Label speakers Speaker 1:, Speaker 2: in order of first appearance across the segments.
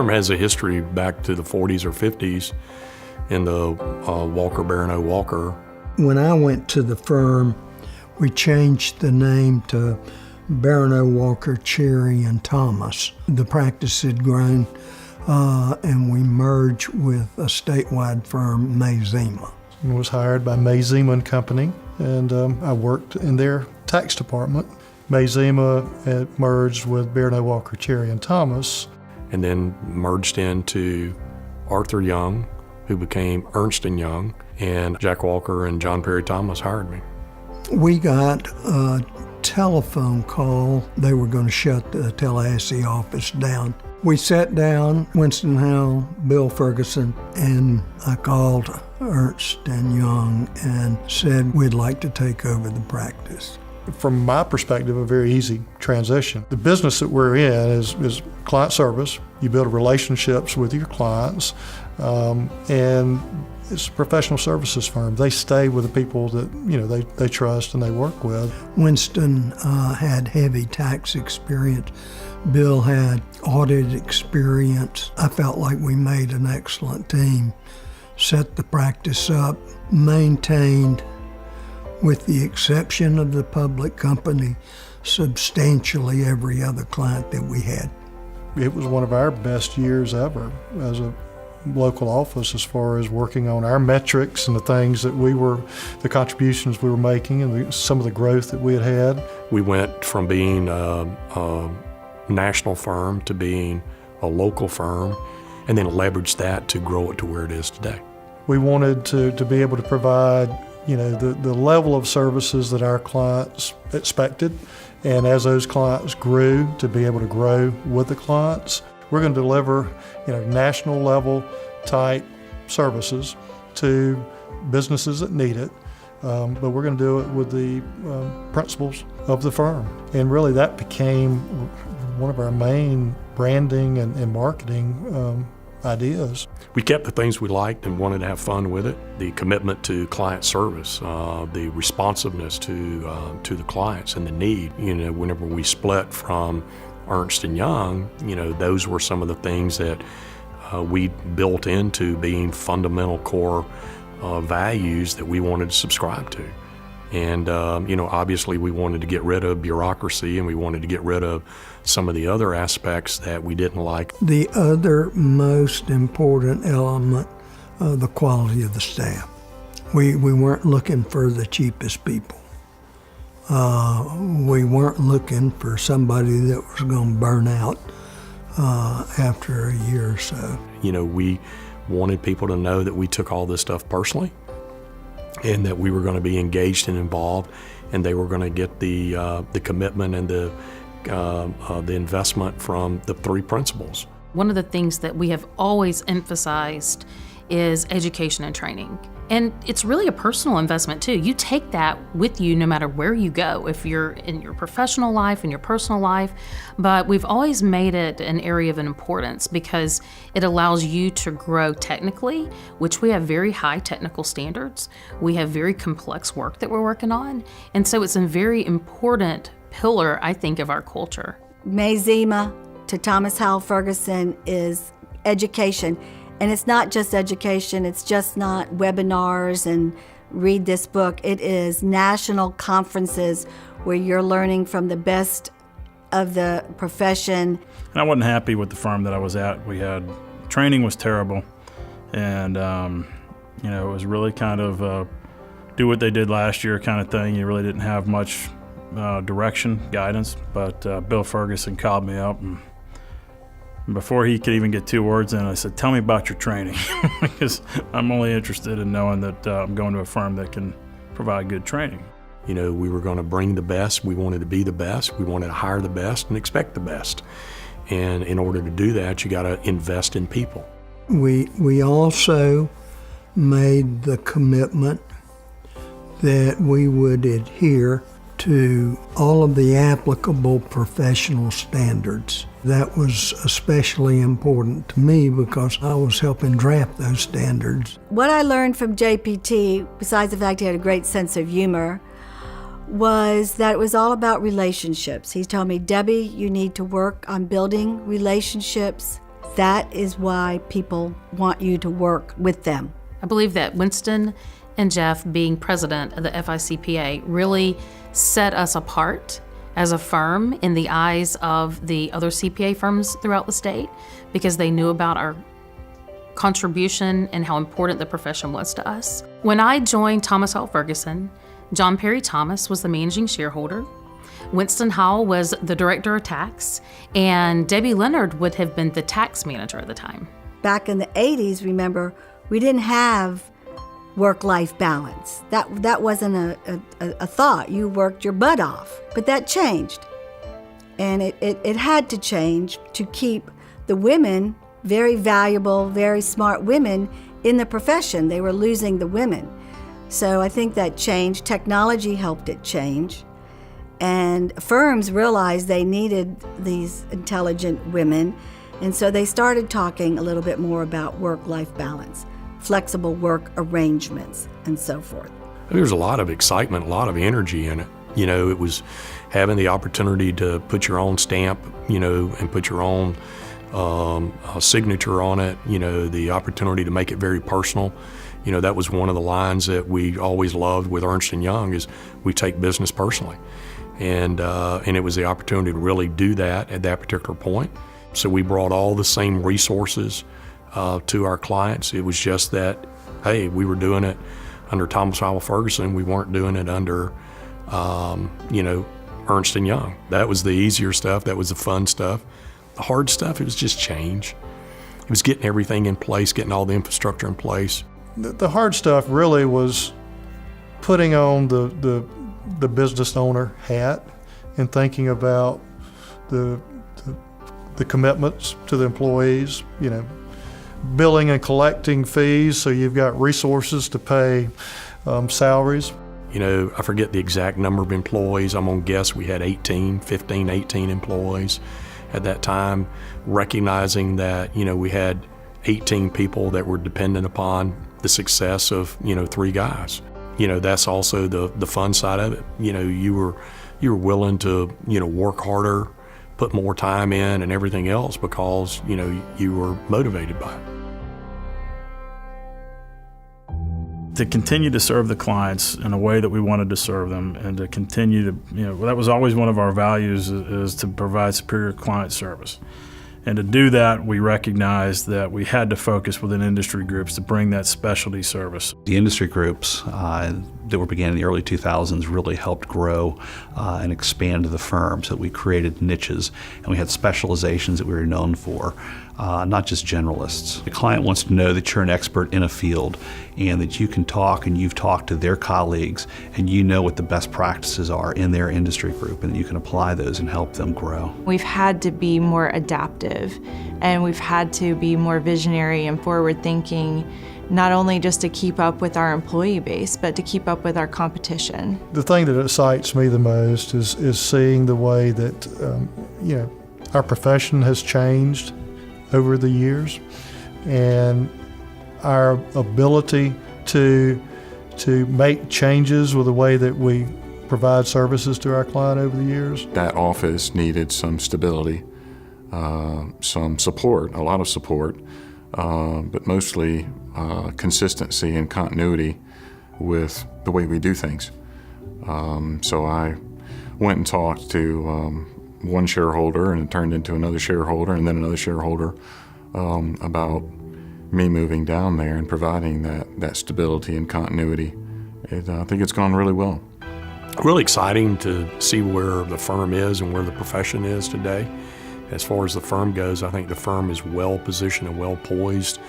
Speaker 1: firm has a history back to the 40s or 50s in the Walker, Baranow, Walker.
Speaker 2: When I went to the firm, we changed the name to Baranow, Walker, Cherry, and Thomas. The practice had grown, and we merged with a statewide firm, Mazima.
Speaker 3: I was hired by Mazima & Company, and I worked in their tax department. Mazima had merged with Baranow, Walker, Cherry, and Thomas.
Speaker 1: And then merged into Arthur Young, who became Ernst & Young, and Jack Walker and John Perry Thomas hired me.
Speaker 2: We got a telephone call. They were going to shut the Tallahassee office down. We sat down, Winston Howell, Bill Ferguson, and I called Ernst & Young and said we'd like to take over the practice.
Speaker 3: From my perspective, a very easy transition. The business that we're in is client service. You build relationships with your clients, and it's a professional services firm. They stay with the people that they trust and they work with.
Speaker 2: Winston had heavy tax experience. Bill had audit experience. I felt like we made an excellent team. Set the practice up, maintained, with the exception of the public company, substantially every other client that we had.
Speaker 3: It was one of our best years ever as a local office as far as working on our metrics and the things that the contributions we were making and some of the growth that we had had.
Speaker 1: We went from being a national firm to being a local firm, and then leveraged that to grow it to where it is today.
Speaker 3: We wanted to be able to provide the level of services that our clients expected, and as those clients grew, to be able to grow with the clients. We're going to deliver national level type services to businesses that need it, but we're going to do it with the principles of the firm. And really that became one of our main branding and marketing ideas.
Speaker 1: We kept the things we liked and wanted to have fun with it. The commitment to client service, the responsiveness to the clients and the need. Whenever we split from Ernst & Young, those were some of the things that we built into being fundamental core values that we wanted to subscribe to. And, obviously we wanted to get rid of bureaucracy, and we wanted to get rid of some of the other aspects that we didn't like.
Speaker 2: The other most important element, the quality of the staff. We weren't looking for the cheapest people. We weren't looking for somebody that was going to burn out after a year or so.
Speaker 1: We wanted people to know that we took all this stuff personally, and that we were going to be engaged and involved, and they were going to get the commitment and the investment from the three principles.
Speaker 4: One of the things that we have always emphasized is education and training. And it's really a personal investment too. You take that with you no matter where you go, if you're in your professional life, in your personal life. But we've always made it an area of importance because it allows you to grow technically, which we have very high technical standards. We have very complex work that we're working on. And so it's a very important pillar, I think, of our culture.
Speaker 5: Mazima to Thomas Howell Ferguson is education. And it's not just education, it's just not webinars and read this book. It is national conferences where you're learning from the best of the profession.
Speaker 6: And I wasn't happy with the firm that I was at. Training was terrible. And, it was really kind of do what they did last year kind of thing. You really didn't have much direction, guidance. But Bill Ferguson called me up, and before he could even get two words in, I said, "Tell me about your training," because I'm only interested in knowing that I'm going to a firm that can provide good training.
Speaker 1: We were going to bring the best. We wanted to be the best. We wanted to hire the best and expect the best. And in order to do that, you got to invest in people.
Speaker 2: We also made the commitment that we would adhere to all of the applicable professional standards. That was especially important to me because I was helping draft those standards.
Speaker 5: What I learned from JPT, besides the fact he had a great sense of humor, was that it was all about relationships. He told me, "Debbie, you need to work on building relationships that is why people want you to work with them.
Speaker 4: I believe that Winston and Jeff, being president of the FICPA, really set us apart as a firm in the eyes of the other CPA firms throughout the state, because they knew about our contribution and how important the profession was to us. When I joined Thomas Howell Ferguson, John Perry Thomas was the managing shareholder. Winston Howell was the director of tax, and Debbie Leonard would have been the tax manager at the time.
Speaker 5: Back in the 80s, remember, we didn't have work-life balance. That wasn't a thought. You worked your butt off. But that changed. And it had to change to keep the women, very valuable, very smart women, in the profession. They were losing the women. So I think that changed. Technology helped it change. And firms realized they needed these intelligent women. And so they started talking a little bit more about work-life balance, flexible work arrangements, and so forth.
Speaker 1: There was a lot of excitement, a lot of energy in it. You know, it was having the opportunity to put your own stamp, you know, and put your own signature on it, you know, the opportunity to make it very personal. You know, that was one of the lines that we always loved with Ernst & Young, is we take business personally. And it was the opportunity to really do that at that particular point. So we brought all the same resources to our clients. It was just that, hey, we were doing it under Thomas Howell Ferguson. We weren't doing it under, you know, Ernst & Young. That was the easier stuff. That was the fun stuff. The hard stuff, it was just change. It was getting everything in place, getting all the infrastructure in place.
Speaker 3: The hard stuff really was putting on the business owner hat and thinking about the commitments to the employees, you know, billing and collecting fees so you've got resources to pay salaries.
Speaker 1: You know, I forget the exact number of employees. I'm gonna guess we had 18 employees at that time, recognizing that, you know, we had 18 people that were dependent upon the success of, you know, 3 guys. You know, that's also the fun side of it. You know, you were willing to, you know, work harder, put more time in and everything else because, you know, you were motivated by it.
Speaker 6: To continue to serve the clients in a way that we wanted to serve them, and to continue to, you know, that was always one of our values, is to provide superior client service. And to do that, we recognized that we had to focus within industry groups to bring that specialty service.
Speaker 7: The industry groups that were began in the early 2000s really helped grow and expand the firm. So we created niches, and we had specializations that we were known for, not just generalists. The client wants to know that you're an expert in a field and that you can talk and you've talked to their colleagues and you know what the best practices are in their industry group, and you can apply those and help them grow.
Speaker 8: We've had to be more adaptive, and we've had to be more visionary and forward-thinking, not only just to keep up with our employee base, but to keep up with our competition.
Speaker 3: The thing that excites me the most is seeing the way that you know, our profession has changed over the years, and our ability to make changes with the way that we provide services to our client over the years.
Speaker 9: That office needed some stability, some support, a lot of support, but mostly consistency and continuity with the way we do things. So I went and talked to one shareholder, and it turned into another shareholder, and then another shareholder, about me moving down there and providing that stability and continuity. I think it's gone really well.
Speaker 1: Really exciting to see where the firm is and where the profession is today. As far as the firm goes, I think the firm is well positioned and well poised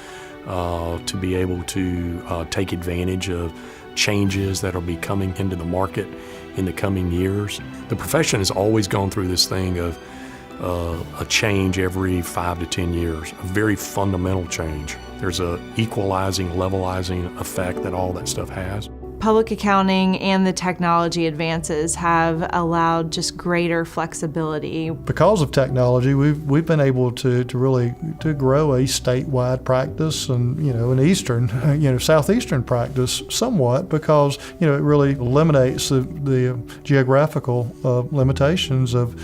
Speaker 1: to be able to take advantage of changes that will be coming into the market in the coming years. The profession has always gone through this thing of a change every 5 to 10 years, a very fundamental change. There's a equalizing, levelizing effect that all that stuff has.
Speaker 8: Public accounting and the technology advances have allowed just greater flexibility.
Speaker 3: Because of technology, we've been able to really grow a statewide practice, and an southeastern practice somewhat, because it really eliminates the geographical limitations of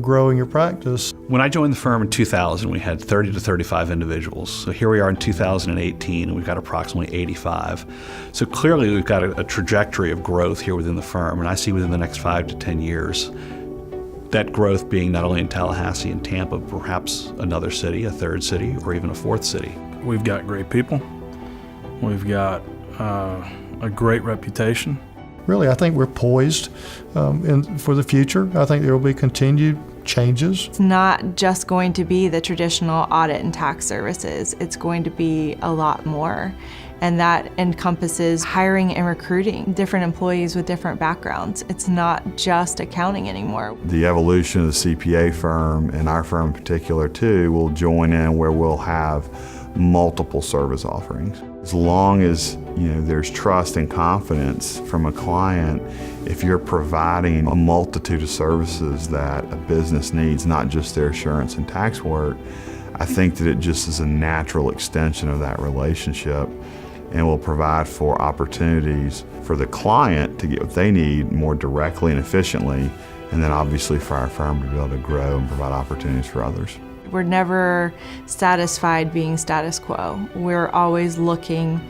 Speaker 3: growing your practice.
Speaker 7: When I joined the firm in 2000, we had 30 to 35 individuals. So here we are in 2018, and we've got approximately 85. So clearly we've got a trajectory of growth here within the firm, and I see within the next 5 to 10 years that growth being not only in Tallahassee and Tampa, but perhaps another city, a third city, or even a fourth city.
Speaker 6: We've got great people. We've got a great reputation.
Speaker 3: Really, I think we're poised for the future. I think there will be continued changes.
Speaker 8: It's not just going to be the traditional audit and tax services. It's going to be a lot more. And that encompasses hiring and recruiting different employees with different backgrounds. It's not just accounting anymore.
Speaker 10: The evolution of the CPA firm, and our firm in particular too, will join in where we'll have multiple service offerings. As long as there's trust and confidence from a client, if you're providing a multitude of services that a business needs, not just their assurance and tax work, I think that it just is a natural extension of that relationship and will provide for opportunities for the client to get what they need more directly and efficiently, and then obviously for our firm to be able to grow and provide opportunities for others.
Speaker 8: We're never satisfied being status quo. We're always looking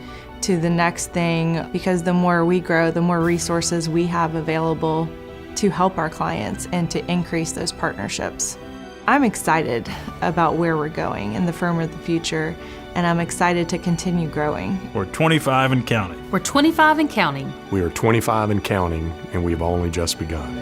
Speaker 8: to the next thing, because the more we grow, the more resources we have available to help our clients and to increase those partnerships. I'm excited about where we're going in the firm of the future, and I'm excited to continue growing.
Speaker 6: We're 25 and counting.
Speaker 4: We're 25 and counting.
Speaker 1: We are 25 and counting, and we've only just begun.